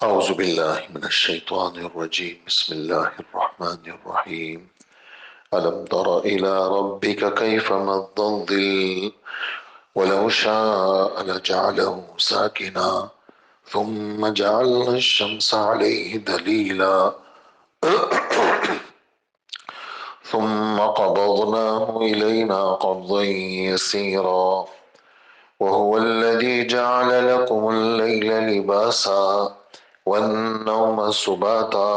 أعوذ بالله من الشيطان الرجيم بسم الله الرحمن الرحيم ألم تر إلى ربك كيف مد الظل ولو شاء لجعله ساكنا ثم جعلنا الشمس عليه دليلا ثم قبضناه إلينا قبضا يسيرا وهو الذي جعل لكم الليل لباسا والنوم سباتا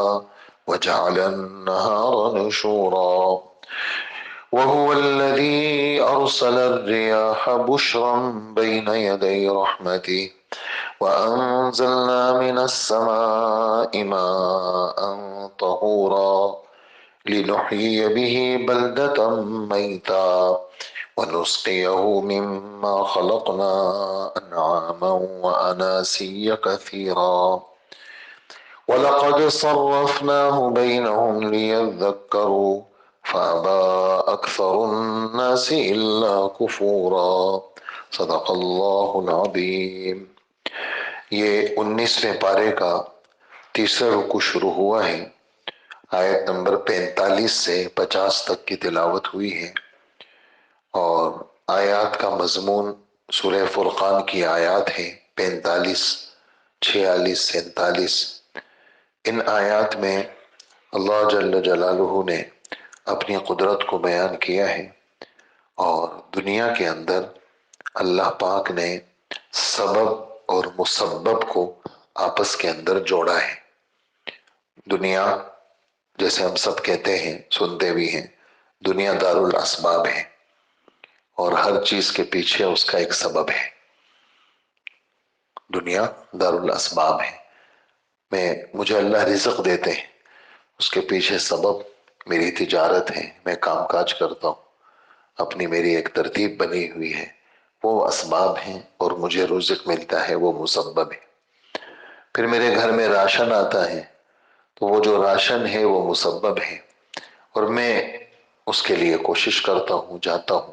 وجعل النهار نشورا وهو الذي أرسل الرياح بشرا بين يدي رحمته وأنزلنا من السماء ماء طهورا لنحيي به بلدة ميتا ونسقيه مما خلقنا أنعاما وأناسيا كثيرا ولقد صرفناه بينهم ليذكروا فأبى أكثر الناس إلا كفورا صدق اللہ العظیم۔ یہ 19ویں پارے کا تیسرا رکوع شروع ہوا ہے۔ آیت نمبر 45 سے 50 تک کی تلاوت ہوئی ہے، اور آیات کا مضمون سورہ فرقان کی آیات ہے 45، 46، 47۔ ان آیات میں اللہ جل جلالہ نے اپنی قدرت کو بیان کیا ہے، اور دنیا کے اندر اللہ پاک نے سبب اور مسبب کو آپس کے اندر جوڑا ہے۔ دنیا، جیسے ہم سب کہتے ہیں، سنتے بھی ہیں، دنیا دار الاسباب ہے، اور ہر چیز کے پیچھے اس کا ایک سبب ہے۔ دنیا دار الاسباب ہے، مجھے اللہ رزق دیتے ہیں، اس کے پیچھے سبب میری تجارت ہے، میں کام کاج کرتا ہوں، اپنی میری ایک ترتیب بنی ہوئی ہے، وہ اسباب ہیں، اور مجھے رزق ملتا ہے، وہ مسبب ہے۔ پھر میرے گھر میں راشن آتا ہے، تو وہ جو راشن ہے وہ مسبب ہے، اور میں اس کے لیے کوشش کرتا ہوں، جاتا ہوں،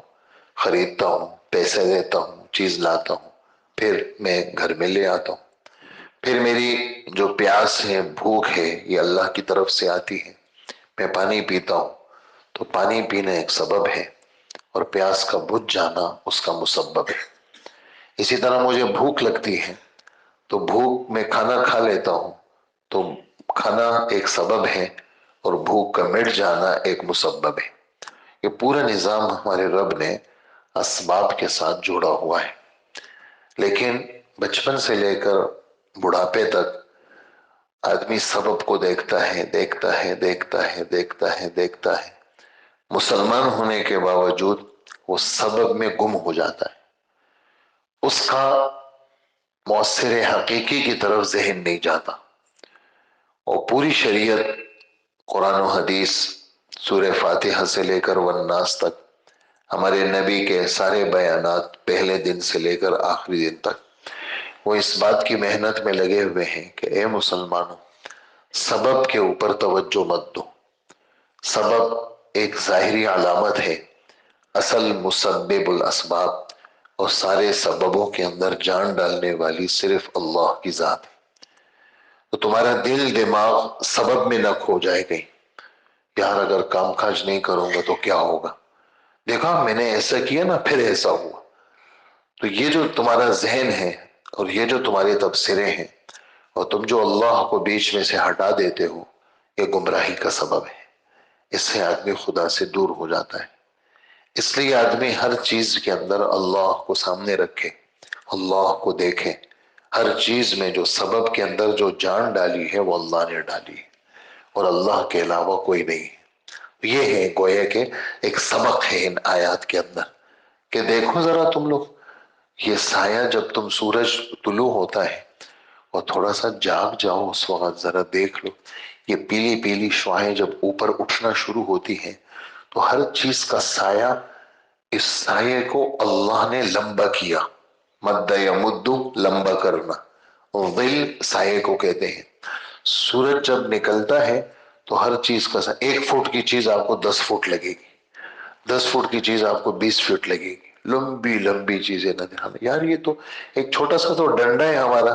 خریدتا ہوں، پیسے دیتا ہوں، چیز لاتا ہوں، پھر میں گھر میں لے آتا ہوں۔ پھر میری جو پیاس ہے، بھوک ہے، یہ اللہ کی طرف سے آتی ہے، میں پانی پیتا ہوں، تو پانی پینا ایک سبب ہے، اور پیاس کا بجھ جانا اس کا مسبب ہے۔ اسی طرح مجھے بھوک لگتی ہے، تو بھوک میں کھانا کھا لیتا ہوں، تو کھانا ایک سبب ہے، اور بھوک کا مٹ جانا ایک مسبب ہے۔ یہ پورا نظام ہمارے رب نے اسباب کے ساتھ جوڑا ہوا ہے، لیکن بچپن سے لے کر بڑھاپے تک آدمی سبب کو دیکھتا ہے، دیکھتا ہے، دیکھتا ہے، دیکھتا ہے، دیکھتا ہے، مسلمان ہونے کے باوجود وہ سبب میں گم ہو جاتا ہے، اس کا مؤثر حقیقی کی طرف ذہن نہیں جاتا۔ اور پوری شریعت، قرآن و حدیث، سورہ فاتحہ سے لے کر والناس تک، ہمارے نبی کے سارے بیانات پہلے دن سے لے کر آخری دن تک، وہ اس بات کی محنت میں لگے ہوئے ہیں کہ اے مسلمانوں، سبب کے اوپر توجہ مت دو۔ سبب ایک ظاہری علامت ہے، اصل مسبب الاسباب اور سارے سببوں کے اندر جان ڈالنے والی صرف اللہ کی ذات ہے۔ تو تمہارا دل دماغ سبب میں نہ کھو جائے گئی، یار اگر کام کاج نہیں کروں گا تو کیا ہوگا، دیکھا میں نے ایسا کیا نا پھر ایسا ہوا۔ تو یہ جو تمہارا ذہن ہے، اور یہ جو تمہارے تبصرے ہیں، اور تم جو اللہ کو بیچ میں سے ہٹا دیتے ہو، یہ گمراہی کا سبب ہے۔ اس سے آدمی خدا سے دور ہو جاتا ہے۔ اس لیے آدمی ہر چیز کے اندر اللہ کو سامنے رکھے، اللہ کو دیکھے۔ ہر چیز میں جو سبب کے اندر جو جان ڈالی ہے وہ اللہ نے ڈالی ہے، اور اللہ کے علاوہ کوئی نہیں۔ یہ ہے گویا کہ ایک سبق ہے ان آیات کے اندر، کہ دیکھو ذرا تم لوگ، یہ سایہ جب تم سورج طلوع ہوتا ہے اور تھوڑا سا جاگ جاؤ، اس وقت ذرا دیکھ لو، یہ پیلی پیلی شعاعیں جب اوپر اٹھنا شروع ہوتی ہیں، تو ہر چیز کا سایہ، اس سایہ کو اللہ نے لمبا کیا۔ مد یمد، لمبا کرنا، ظل سایہ کو کہتے ہیں۔ سورج جب نکلتا ہے تو ہر چیز کا سایہ، 1 فٹ کی چیز آپ کو 10 فٹ لگے گی، 10 فٹ کی چیز آپ کو 20 فٹ لگے گی، لمبی لمبی چیزیں نظر آنے۔ یار یہ تو ایک چھوٹا سا تو ڈنڈا ہے ہمارا،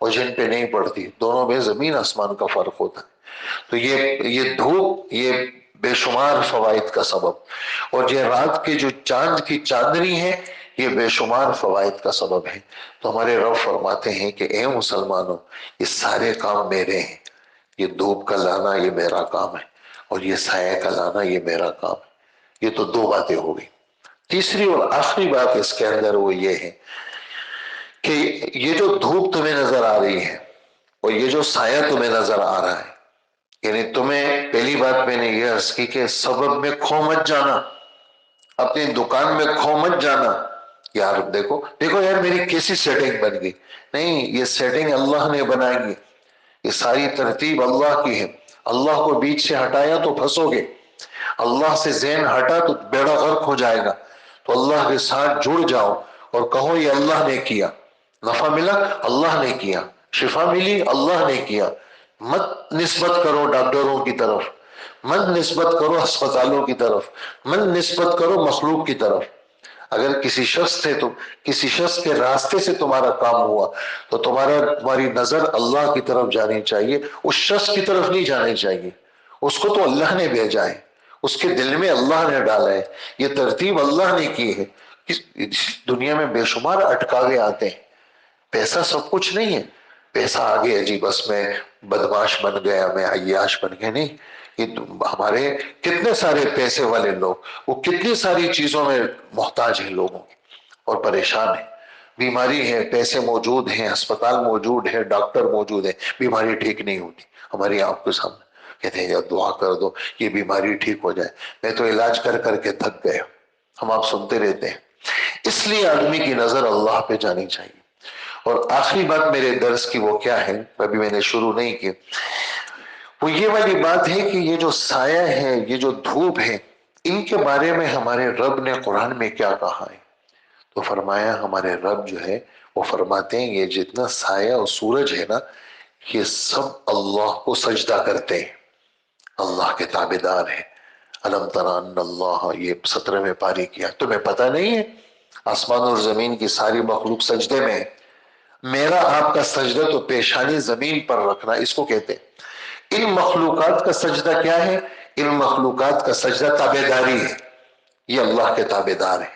اور جن پہ نہیں پڑتی، دونوں میں زمین آسمان کا فرق ہوتا ہے۔ تو یہ دھوپ یہ بے شمار فوائد کا سبب، اور یہ رات کے جو چاند کی چاندنی ہے یہ بے شمار فوائد کا سبب ہے۔ تو ہمارے رب فرماتے ہیں کہ اے مسلمانوں، یہ سارے کام میرے ہیں، یہ دھوپ کا لانا یہ میرا کام ہے، اور یہ سایہ کا لانا یہ میرا کام ہے۔ یہ تو دو باتیں ہو گئی۔ تیسری اور آخری بات اس کے اندر وہ یہ ہے کہ یہ جو دھوپ تمہیں نظر آ رہی ہے اور یہ جو سایہ تمہیں نظر آ رہا ہے، یعنی تمہیں پہلی بات میں نے یہ عرض کی کہ سبب میں کھو مت جانا، اپنی دکان میں کھو مت جانا، یار دیکھو یار میری کیسی سیٹنگ بن گئی، نہیں، یہ سیٹنگ اللہ نے بنائی ہے، یہ ساری ترتیب اللہ کی ہے۔ اللہ کو بیچ سے ہٹایا تو پھنسو گے، اللہ سے ذہن ہٹا تو بیڑا غرق ہو جائے گا۔ تو اللہ کے ساتھ جڑ جاؤ اور کہو یہ اللہ نے کیا، نفع ملا اللہ نے کیا، شفا ملی اللہ نے کیا۔ مت نسبت کرو ڈاکٹروں کی طرف، مت نسبت کرو ہسپتالوں کی طرف، مت نسبت کرو مخلوق کی طرف۔ اگر کسی شخص کے راستے سے تمہارا کام ہوا تو تمہاری نظر اللہ کی طرف جانی چاہیے، اس شخص کی طرف نہیں جانی چاہیے۔ اس کو تو اللہ نے بھیجا ہے، اس کے دل میں اللہ نے ڈالا ہے، یہ ترتیب اللہ نے کی ہے۔ دنیا میں بے شمار اٹکاوے آتے ہیں، پیسہ سب کچھ نہیں ہے۔ پیسہ آگے جی بس میں بدماش بن گیا، میں عیاش بن گیا، نہیں۔ یہ ہمارے کتنے سارے پیسے والے لوگ، وہ کتنی ساری چیزوں میں محتاج ہیں لوگوں کی، اور پریشان ہیں۔ بیماری ہے، پیسے موجود ہیں، ہسپتال موجود ہے، ڈاکٹر موجود ہے، بیماری ٹھیک نہیں ہوتی ہماری آنکھ کے سامنے۔ کہتے ہیں یا دعا کر دو یہ بیماری ٹھیک ہو جائے، میں تو علاج کر کر کے تھک گیا۔ ہم آپ سنتے رہتے ہیں۔ اس لیے آدمی کی نظر اللہ پہ جانی چاہیے۔ اور آخری بات میرے درس کی وہ کیا ہے، ابھی میں نے شروع نہیں کی، وہ یہ والی بات ہے کہ یہ جو سایہ ہے، یہ جو دھوپ ہے، ان کے بارے میں ہمارے رب نے قرآن میں کیا کہا ہے؟ تو فرمایا ہمارے رب جو ہے وہ فرماتے ہیں یہ جتنا سایہ اور سورج ہے نا، یہ سب اللہ کو سجدہ کرتے ہیں، اللہ کے تابعدار ہیں۔ الم تر ان اللہ، یہ 17ویں پاری کیا، تمہیں پتہ نہیں ہے آسمان اور زمین کی ساری مخلوق سجدے میں ہے۔ میرا آپ کا سجدہ تو پیشانی زمین پر رکھنا، اس کو کہتے ہیں۔ ان مخلوقات کا سجدہ کیا ہے؟ ان مخلوقات کا سجدہ تابعداری ہے، یہ اللہ کے تابعدار ہیں۔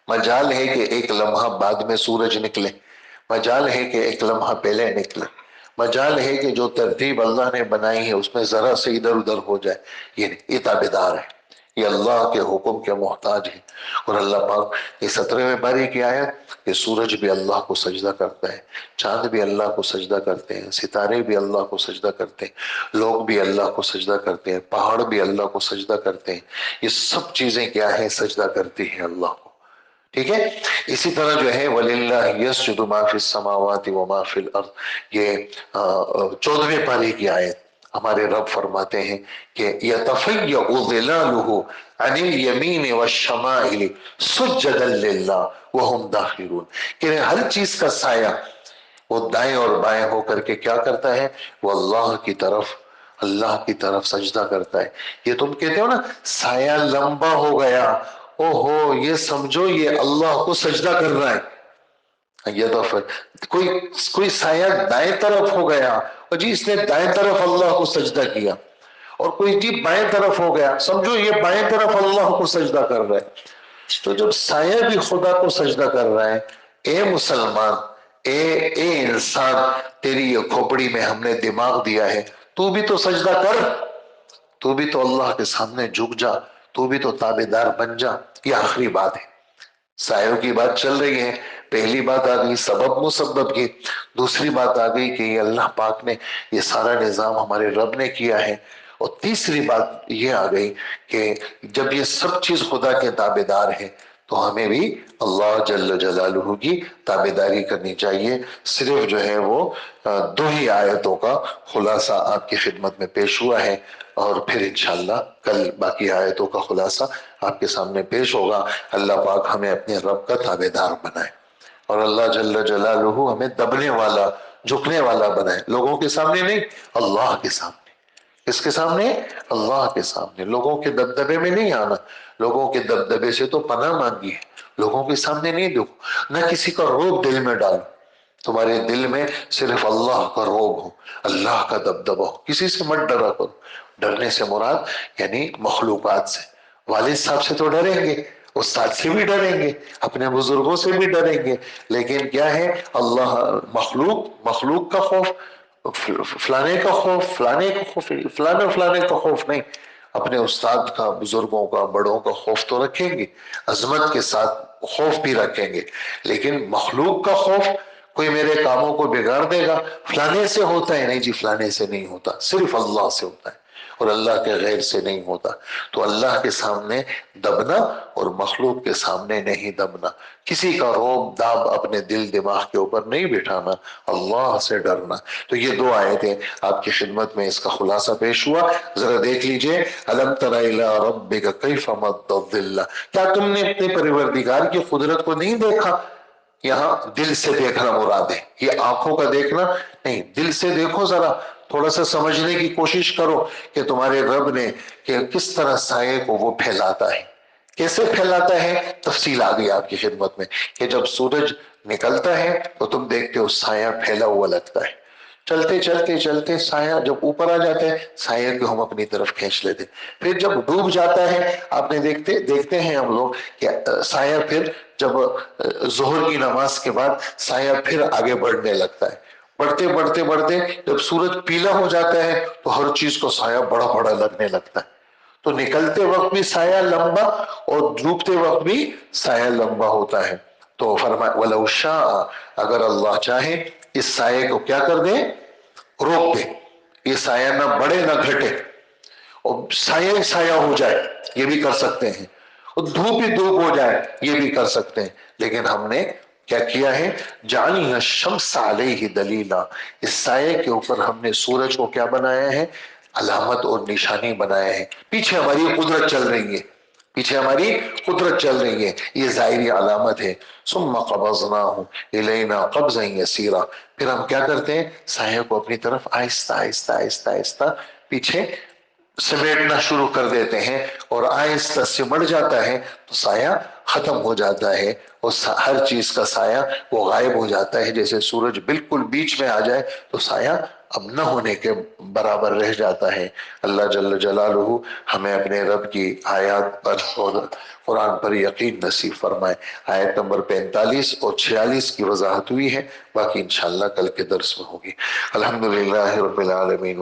مجال ہے کہ ایک لمحہ بعد میں سورج نکلے، مجال ہے کہ ایک لمحہ پہلے نکلے، مجال ہے کہ جو ترتیب اللہ نے بنائی ہے اس میں ذرا سے ادھر ادھر ہو جائے، یہ تابعدار ہے، یہ اللہ کے حکم کے محتاج ہے۔ اور اللہ پاک یہ 17ویں پاری کی آیت کہ سورج بھی اللہ کو سجدہ کرتا ہے، چاند بھی اللہ کو سجدہ کرتے ہیں، ستارے بھی اللہ کو سجدہ کرتے ہیں، لوگ بھی اللہ کو سجدہ کرتے ہیں، پہاڑ بھی اللہ کو سجدہ کرتے ہیں۔ یہ سب چیزیں کیا ہیں؟ سجدہ کرتی ہیں اللہ کو، ٹھیک ہے۔ اسی طرح جو ہے وَلِلَّهِ يَسْجُدُ مَا فِي السَّمَاوَاتِ وَمَا فِي الْأَرْضِ، یہ 14ویں پارے کی آیت، ہمارے رب فرماتے ہیں کہ يَتَفَيَّأُ ظِلَالُهُ عَنِ الْيَمِينِ وَالشَّمَائِلِ سُجَّدًا لِلَّهِ وَهُمْ دَاخِرُونَ، کہ ہر چیز کا سایہ وہ دائیں اور بائیں ہو کر کے کیا کرتا ہے؟ وہ اللہ کی طرف سجدہ کرتا ہے۔ یہ تم کہتے ہو نا سایہ لمبا ہو گیا، او ہو، یہ سمجھو یہ اللہ کو سجدہ کر رہا ہے۔ یہ دفعہ کوئی سایہ دائیں طرف ہو گیا، اور جی اس نے دائیں طرف اللہ کو سجدہ کیا، اور کوئی جی بائیں طرف ہو گیا، سمجھو یہ بائیں طرف اللہ کو سجدہ کر رہا ہے۔ تو جب سایہ بھی خدا کو سجدہ کر رہا ہے، اے مسلمان، اے انسان، تیری یہ کھوپڑی میں ہم نے دماغ دیا ہے، تو بھی تو سجدہ کر، تو بھی تو اللہ کے سامنے جھک جا، تو بھی تو تابعدار بن جا۔ یہ آخری بات ہے، سایوں کی بات چل رہی ہے۔ پہلی بات آ گئی سبب مسبب کی، دوسری بات آ گئی کہ یہ اللہ پاک نے یہ سارا نظام ہمارے رب نے کیا ہے، اور تیسری بات یہ آ گئی کہ جب یہ سب چیز خدا کے تابعدار ہیں تو ہمیں بھی اللہ جل جلالہ کی تابعداری کرنی چاہیے۔ صرف جو ہے وہ دو ہی آیتوں کا خلاصہ آپ کی خدمت میں پیش ہوا ہے، اور پھر انشاءاللہ کل باقی آیتوں کا خلاصہ آپ کے سامنے پیش ہوگا۔ اللہ پاک ہمیں اپنے رب کا تابعدار بنائے، اور اللہ جل جلالہ ہمیں دبنے والا، جھکنے والا بنائے، لوگوں کے سامنے نہیں، اللہ کے سامنے۔ اس کے سامنے؟ اللہ کے سامنے، لوگوں کے دبدبے میں نہیں آنا، لوگوں کے دبدبے سے تو پناہ مانگی ہے، لوگوں کے سامنے نہیں دیکھو، نہ کسی کا روب دل میں ڈالو، تمہارے دل میں صرف اللہ کا رعب ہو، اللہ کا دبدبہ ہو، کسی سے مت ڈرا کرو۔ ڈرنے سے مراد یعنی مخلوقات سے، والد صاحب سے تو ڈریں گے، استاد سے بھی ڈریں گے، اپنے بزرگوں سے بھی ڈریں گے، لیکن کیا ہے اللہ، مخلوق کا خوف، فلانے کا خوف، فلانے کا خوف، فلانے کا خوف نہیں، اپنے استاد کا، بزرگوں کا، بڑوں کا خوف تو رکھیں گے، عظمت کے ساتھ خوف بھی رکھیں گے، لیکن مخلوق کا خوف، کوئی میرے کاموں کو بگاڑ دے گا، فلانے سے ہوتا ہے، نہیں جی فلانے سے نہیں ہوتا، صرف اللہ سے ہوتا ہے اور اللہ کے غیر سے نہیں ہوتا۔ تو اللہ کے سامنے دبنا اور مخلوق کے سامنے نہیں دبنا، کسی کا روب داب اپنے دل دماغ کے اوپر نہیں بٹھانا، اللہ سے ڈرنا۔ تو یہ دو آیتیں آپ کی خدمت میں اس کا خلاصہ پیش ہوا، ذرا دیکھ لیجئے۔ الم تر الی ربک کیف مد الظل، کیا تم نے اپنے پروردگار کی قدرت کو نہیں دیکھا؟ یہاں دل سے دیکھنا مراد ہے، یہ آنکھوں کا دیکھنا نہیں، دل سے دیکھو، ذرا تھوڑا سا سمجھنے کی کوشش کرو کہ تمہارے رب نے کہ کس طرح سائے کو وہ پھیلاتا ہے، کیسے پھیلاتا ہے۔ تفصیل آ گئی آپ کی خدمت میں کہ جب سورج نکلتا ہے تو تم دیکھتے ہو سایہ پھیلا ہوا لگتا ہے، چلتے چلتے چلتے سایہ جب اوپر آ جاتا ہے، سایہ کو ہم اپنی طرف کھینچ لیتے، پھر جب ڈوب جاتا ہے، آپ نے دیکھتے ہیں ہم لوگ کہ سایہ پھر جب ظہر کی نماز کے بعد سایہ پھر آگے بڑھنے لگتا ہے، بڑھتے بڑھتے بڑھتے جب سورج پیلا ہو جاتا ہے تو ہر چیز کو سایہ بڑا بڑا لگنے لگتا ہے۔ تو نکلتے وقت بھی سایہ لمبا اور ڈوبتے وقت بھی سایہ لمبا ہوتا ہے۔ تو فرمایا وَلَوْ شَاءَ، اگر اللہ چاہے اس سایہ کو کیا کر دے، روک دے، یہ سایہ نہ بڑھے نہ گھٹے، اور سایہ ہی سایہ ہو جائے، یہ بھی کر سکتے ہیں، اور دھوپ ہی دھوپ ہو جائے، یہ بھی کر سکتے ہیں، لیکن ہم نے کیا کیا ہے، جعلنا الشمس علیہ دلیلا، اس سائے کے اوپر ہم نے سورج کو کیا بنایا ہے، علامت اور نشانی بنایا ہے، پیچھے ہماری قدرت چل رہی ہے، پیچھے ہماری قدرت چل رہی ہے، یہ ظاہری علامت ہے۔ ثم قبضناہ الینا قبضا یسیرا، پھر ہم کیا کرتے ہیں، سایہ کو اپنی طرف آہستہ آہستہ آہستہ آہستہ پیچھے سمیٹنا شروع کر دیتے ہیں، اور آہستہ سمٹ جاتا ہے تو سایہ ختم ہو جاتا ہے، اور ہر چیز کا سایہ وہ غائب ہو جاتا ہے، جیسے سورج بالکل بیچ میں آ جائے تو سایہ اب نہ ہونے کے برابر رہ جاتا ہے۔ اللہ جل جلالہ ہمیں اپنے رب کی آیات پر اور قرآن پر یقین نصیب فرمائے۔ آیت نمبر 45 اور 46 کی وضاحت ہوئی ہے، باقی انشاءاللہ کل کے درس میں ہوگی۔ الحمدللہ رب العالمین۔